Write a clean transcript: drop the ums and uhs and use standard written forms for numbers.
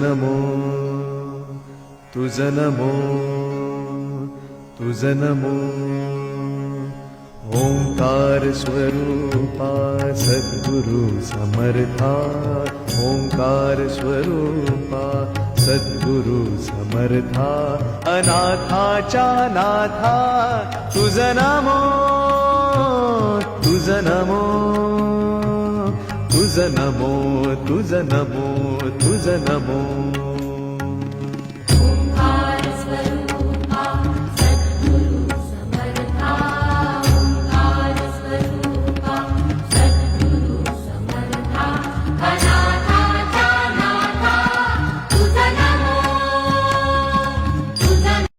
नमो तुझ नमो तुझ नमो ओंकार स्वरूपा सद्गुरु समर्था ओंकार स्वरूपा सद्गुरु समर्था अनाथाच्या नाथा तुझ नमो तुझ नमो तुझ नमो तुझ नमो तुझ नमो